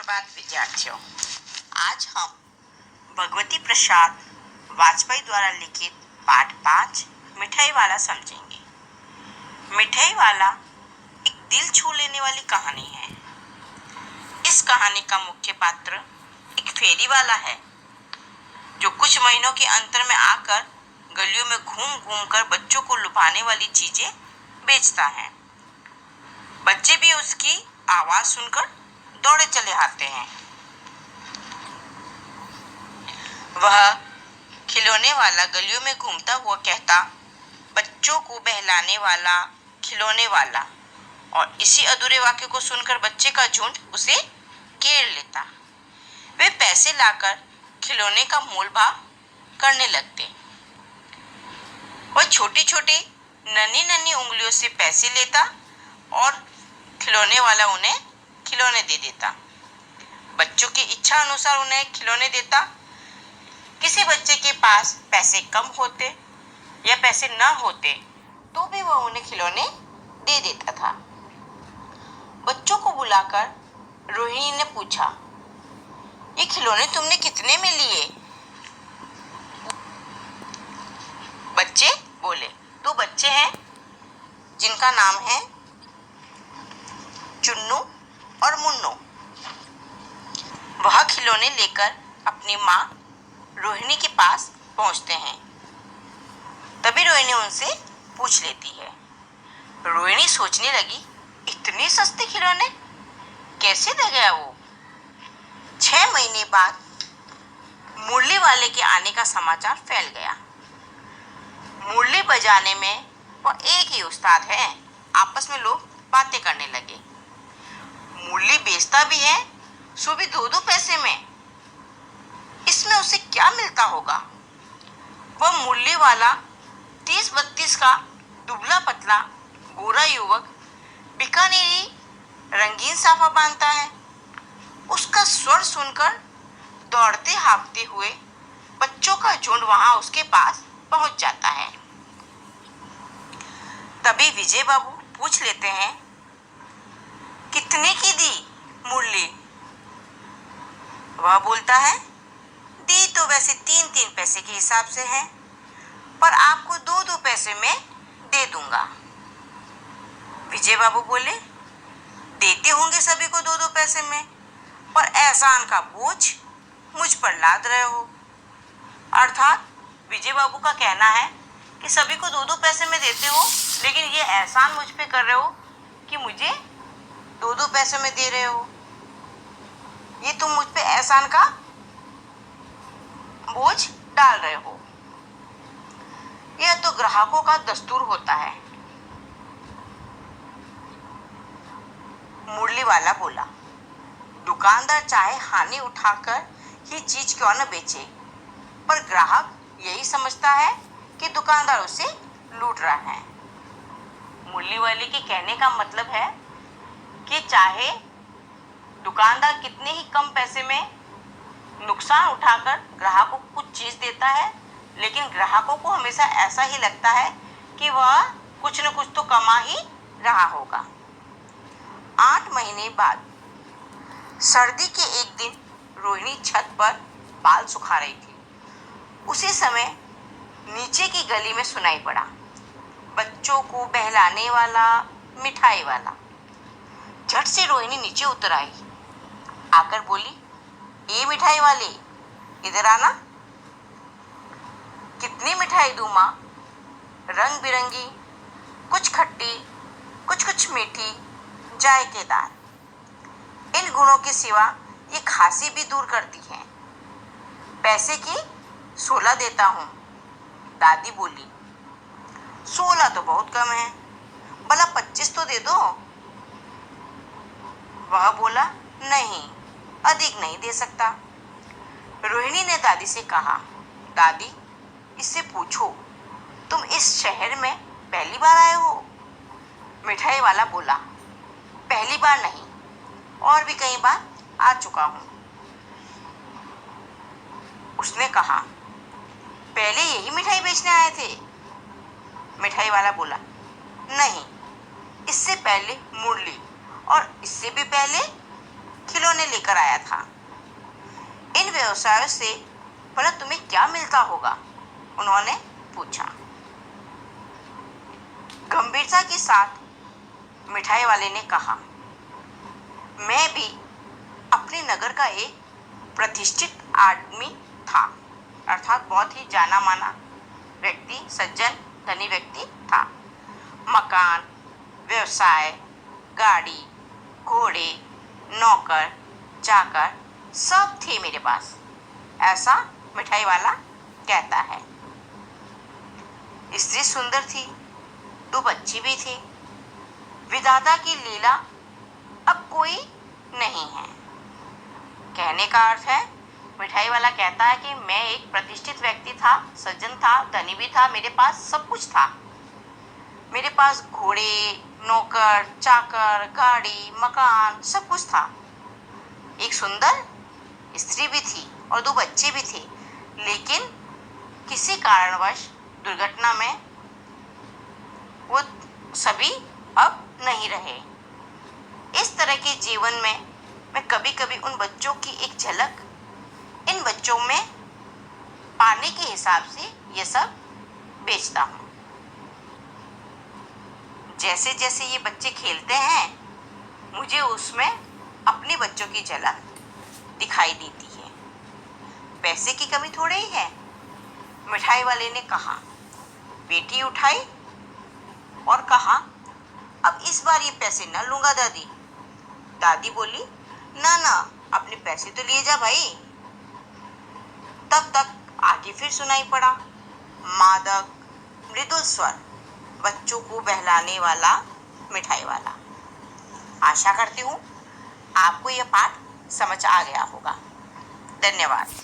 सुप्रभात विद्यार्थियों। आज हम भगवती प्रसाद वाजपेयी द्वारा लिखित पाठ 5 मिठाई वाला समझेंगे। मिठाई वाला एक दिल छू लेने वाली कहानी है। इस कहानी का मुख्य पात्र एक फेरी वाला है जो कुछ महीनों के अंतर में आकर गलियों में घूम घूम कर बच्चों को लुभाने वाली चीजें बेचता है। बच्चे भी उसकी आवाज सुनकर दौड़े चले आते हैं। वह खिलौने वाला गलियों में घूमता हुआ कहता, बच्चों को बहलाने वाला, खिलौने वाला, और इसी अधूरे वाक्य को सुनकर बच्चे का झुंड उसे घेर लेता। वे पैसे लाकर खिलौने का मोल भाव करने लगते। वह छोटी छोटी नन्ही नन्ही उंगलियों से पैसे लेता और खिलौने वाला उन्हें खिलौने दे देता। बच्चों की इच्छा अनुसार उन्हें खिलौने देता। किसी बच्चे के पास पैसे कम होते या पैसे न होते तो भी वह उन्हें खिलौने दे देता था। बच्चों को बुलाकर रोहिणी ने पूछा, ये खिलौने तुमने कितने में लिए? बच्चे बोले, 2 बच्चे हैं जिनका नाम है चुन्नू और मुन्नू। वह खिलौने लेकर अपनी माँ रोहिणी के पास पहुंचते हैं। तभी रोहिणी उनसे पूछ लेती है। रोहिणी सोचने लगी, इतने सस्ते खिलौने कैसे दे गया वो? 6 महीने बाद मुरली वाले के आने का समाचार फैल गया। मुरली बजाने में वह एक ही उस्ताद है। आपस में लोग बातें करने लगे। मुरली बेचता भी है, सो भी 2-2 पैसे में। इसमें उसे क्या मिलता होगा? वह मुरली वाला 30-32 का दुबला पतला गोरा युवक बीकानेरी रंगीन साफा बांधता है। उसका स्वर सुनकर दौड़ते हाँफते हुए बच्चों का झुंड वहां उसके पास पहुंच जाता है। तभी विजय बाबू पूछ लेते हैं, कितने की दी मुरली? वह बोलता है, दी तो वैसे 3-3 पैसे के हिसाब से है, पर आपको 2-2 पैसे में दे दूंगा। विजय बाबू बोले, देते होंगे सभी को 2-2 पैसे में, पर एहसान का बोझ मुझ पर लाद रहे हो। अर्थात विजय बाबू का कहना है कि सभी को 2-2 पैसे में देते हो, लेकिन ये एहसान मुझ पे कर रहे हो कि मुझे 2-2 पैसे में दे रहे हो। ये तुम मुझ पे एहसान का बोझ डाल रहे हो। यह तो ग्राहकों का दस्तूर होता है। मुरली वाला बोला, दुकानदार चाहे हानि उठाकर ही चीज क्यों न बेचे, पर ग्राहक यही समझता है कि दुकानदार उसे लूट रहा है। मुरली वाले के कहने का मतलब है कि चाहे दुकानदार कितने ही कम पैसे में नुकसान उठाकर ग्राहकों को कुछ चीज देता है, लेकिन ग्राहकों को हमेशा ऐसा ही लगता है कि वह कुछ न कुछ तो कमा ही रहा होगा। 8 महीने बाद सर्दी के एक दिन रोहिणी छत पर बाल सुखा रही थी। उसी समय नीचे की गली में सुनाई पड़ा, बच्चों को बहलाने वाला, मिठाई वाला। झट से रोहिणी नीचे उतर आई। आकर बोली, ए मिठाई वाले, इधर आना। कितनी मिठाई दूं माँ? रंग बिरंगी, कुछ खट्टी, कुछ मीठी, जायकेदार। इन गुणों के सिवा ये खांसी भी दूर करती है। पैसे की 16 देता हूँ। दादी बोली, 16 तो बहुत कम है, भला 25 तो दे दो। वह बोला, नहीं, अधिक नहीं दे सकता। रोहिणी ने दादी से कहा, दादी, इससे पूछो, तुम इस शहर में पहली बार आए हो? मिठाई वाला बोला, पहली बार नहीं, और भी कई बार आ चुका हूँ। उसने कहा, पहले यही मिठाई बेचने आए थे? मिठाई वाला बोला, नहीं, इससे पहले मुरली, और इससे भी पहले खिलौने लेकर आया था। इन व्यवसायों से भला तुम्हें क्या मिलता होगा? उन्होंने पूछा। गंभीरता के साथ मिठाई वाले ने कहा, मैं भी अपने नगर का एक प्रतिष्ठित आदमी था, अर्थात बहुत ही जाना माना व्यक्ति, सज्जन धनी व्यक्ति था। मकान, व्यवसाय, गाड़ी, घोड़े, नौकर, चाकर सब थे मेरे पास, ऐसा मिठाई वाला कहता है। स्त्री सुंदर थी, 2 बच्चे भी थे। विधाता की लीला अब कोई नहीं है। कहने का अर्थ है, मिठाई वाला कहता है कि मैं एक प्रतिष्ठित व्यक्ति था, सज्जन था, धनी भी था, मेरे पास सब कुछ था। मेरे पास घोड़े, नौकर, चाकर, गाड़ी, मकान सब कुछ था। एक सुंदर स्त्री भी थी और 2 बच्चे भी थे, लेकिन किसी कारणवश दुर्घटना में वो सभी अब नहीं रहे। इस तरह के जीवन में मैं कभी कभी उन बच्चों की एक झलक इन बच्चों में पाने के हिसाब से ये सब बेचता हूँ। जैसे जैसे ये बच्चे खेलते हैं, मुझे उसमें अपने बच्चों की झलक दिखाई देती है। पैसे की कमी थोड़ी ही है। मिठाई वाले ने कहा। बेटी उठाई और कहा, अब इस बार ये पैसे न लूंगा दादी। दादी बोली, ना ना, अपने पैसे तो लिए जा भाई। तब तक आगे फिर सुनाई पड़ा मादक मृदुल स्वर, बच्चों को बहलाने वाला मिठाई वाला। आशा करती हूँ आपको यह पाठ समझ आ गया होगा। धन्यवाद।